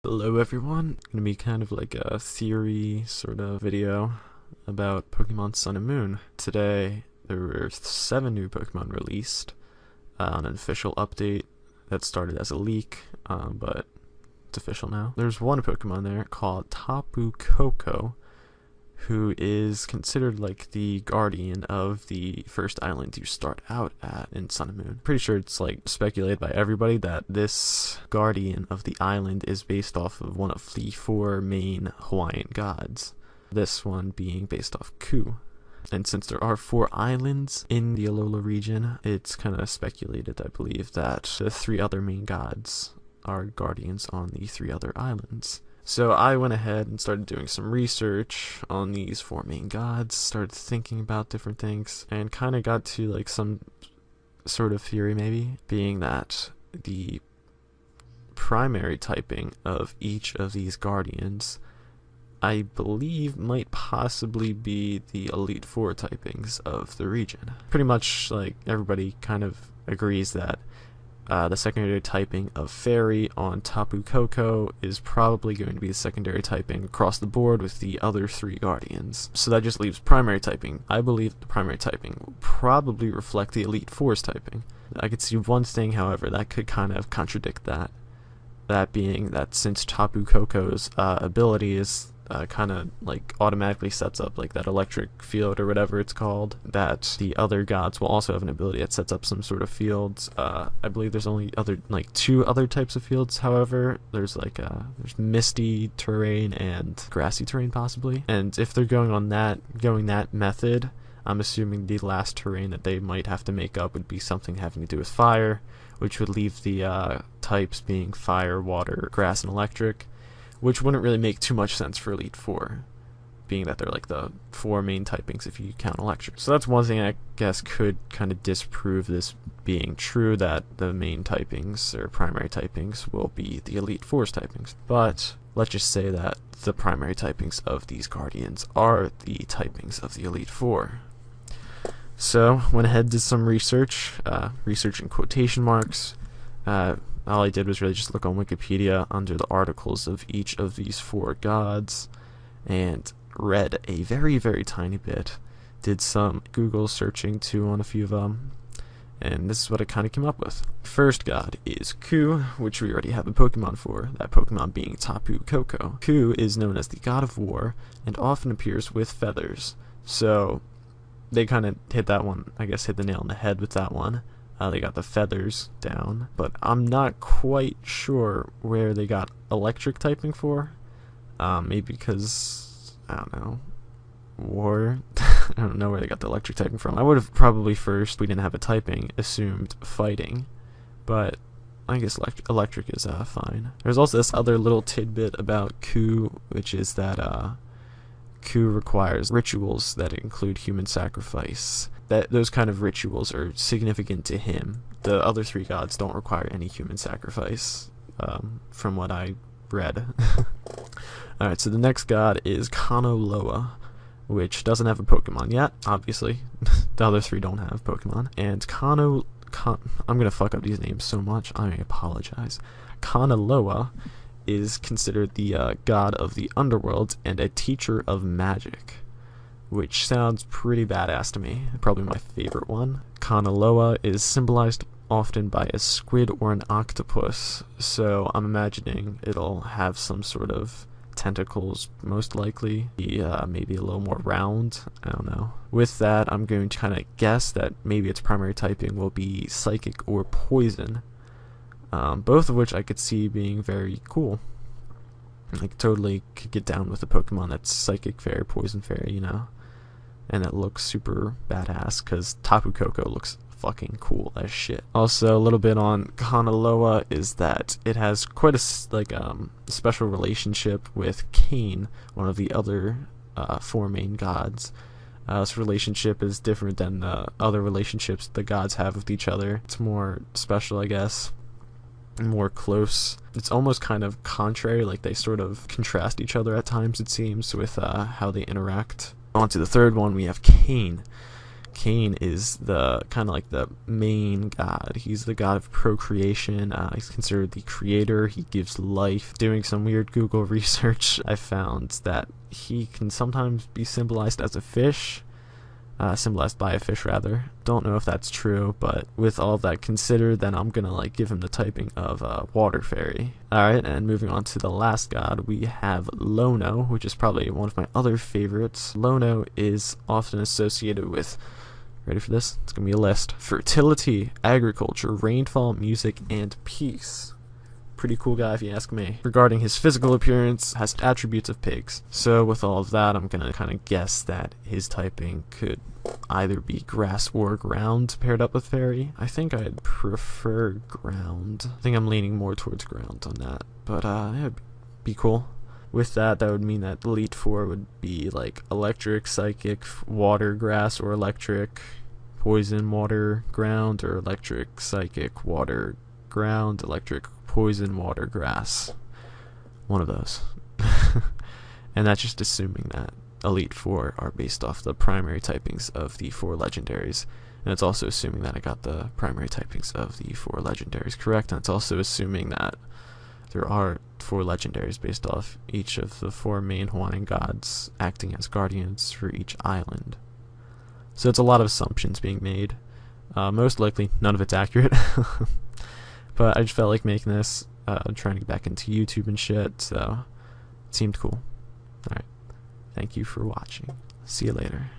Hello everyone, gonna be kind of like a theory sort of video about Pokemon Sun and Moon. Today there were 7 new Pokemon released on an official update that started as a leak, but it's official now. There's one Pokemon there called Tabu Coco, who is considered like the guardian of the first island you start out at in Sun and Moon. Pretty sure it's like speculated by everybody that this guardian of the island is based off of one of the 4 main Hawaiian gods, this one being based off Ku. And since there are 4 islands in the Alola region, it's kind of speculated, I believe, that the 3 other main gods are guardians on the 3 other islands. So I went ahead and started doing some research on these 4 main gods, started thinking about different things, and kind of got to like some sort of theory maybe, being that the primary typing of each of these guardians, I believe, might possibly be the Elite Four typings of the region. Pretty much like everybody kind of agrees that the secondary typing of Fairy on Tabu Coco is probably going to be the secondary typing across the board with the other 3 Guardians. So that just leaves primary typing. I believe the primary typing will probably reflect the Elite Four's typing. I could see one thing, however, that could kind of contradict that. That being that since Tabu Coco's ability is kind of like automatically sets up like that electric field or whatever it's called, that the other gods will also have an ability that sets up some sort of fields. I believe there's only 2 other types of fields, however. There's there's misty terrain and grassy terrain possibly, and if they're going that method, I'm assuming the last terrain that they might have to make up would be something having to do with fire, which would leave the types being fire, water, grass, and electric, which wouldn't really make too much sense for Elite Four, being that they're like the 4 main typings if you count electric. So that's one thing I guess could kind of disprove this being true, that the main typings or primary typings will be the Elite Four's typings. But let's just say that the primary typings of these Guardians are the typings of the Elite Four. So went ahead, did some research, research in quotation marks. All I did was really just look on Wikipedia under the articles of each of these 4 gods and read a very, very tiny bit. Did some Google searching too on a few of them, and this is what I kind of came up with. First god is Ku, which we already have a Pokemon for, that Pokemon being Tapu Coco. Ku is known as the god of war and often appears with feathers, so they kind of hit that one, I guess hit the nail on the head with that one. They got the feathers down, but I'm not quite sure where they got electric typing for. Maybe because, I don't know, war? I don't know where they got the electric typing from. I would have probably first, if we didn't have a typing, assumed fighting, but I guess electric is fine. There's also this other little tidbit about Ku, which is that Ku requires rituals that include human sacrifice. That those kind of rituals are significant to him. The other 3 gods don't require any human sacrifice, from what I read. Alright, so the next god is Kanaloa, which doesn't have a Pokemon yet, obviously. The other 3 don't have Pokemon. And I'm gonna fuck up these names so much, I apologize. Kanaloa is considered the god of the underworld and a teacher of magic, which sounds pretty badass to me. Probably my favorite one. Kanaloa is symbolized often by a squid or an octopus, so I'm imagining it'll have some sort of tentacles, most likely. Maybe a little more round, I don't know. With that, I'm going to kind of guess that maybe its primary typing will be psychic or poison, both of which I could see being very cool. Like, totally could get down with a Pokemon that's psychic fairy, poison fairy, you know, and that looks super badass, because Tapu Coco looks fucking cool as shit. Also, a little bit on Kanaloa is that it has quite a special relationship with Cain, one of the other 4 main gods. This relationship is different than the other relationships the gods have with each other. It's more special, I guess, more close. It's almost kind of contrary, like they sort of contrast each other at times, it seems, with how they interact. On to the third one, we have Cain. Cain is the kind of like the main god. He's the god of procreation. He's considered the creator. He gives life. Doing some weird Google research, I found that he can sometimes be symbolized as a fish. Symbolized by a fish, rather. Don't know if that's true, but with all of that considered, then I'm gonna like give him the typing of water fairy. Alright, and moving on to the last god, we have Lono, which is probably one of my other favorites. Lono is often associated with, ready for this? It's gonna be a list. Fertility, agriculture, rainfall, music, and peace. Pretty cool guy if you ask me. Regarding his physical appearance, has attributes of pigs. So with all of that, I'm gonna kind of guess that his typing could either be grass or ground paired up with fairy. I think I'd prefer ground. I think I'm leaning more towards ground on that, but yeah, it'd be cool. With that, that would mean that Elite Four would be like electric, psychic, water, grass, or electric, poison, water, ground, or electric, psychic, water, ground, electric, poison, water, grass. One of those. And that's just assuming that Elite Four are based off the primary typings of the 4 legendaries. And it's also assuming that I got the primary typings of the 4 legendaries correct. And it's also assuming that there are 4 legendaries based off each of the 4 main Hawaiian gods acting as guardians for each island. So it's a lot of assumptions being made. Most likely, none of it's accurate. But I just felt like making this, trying to get back into YouTube and shit, so it seemed cool. Alright, thank you for watching. See you later.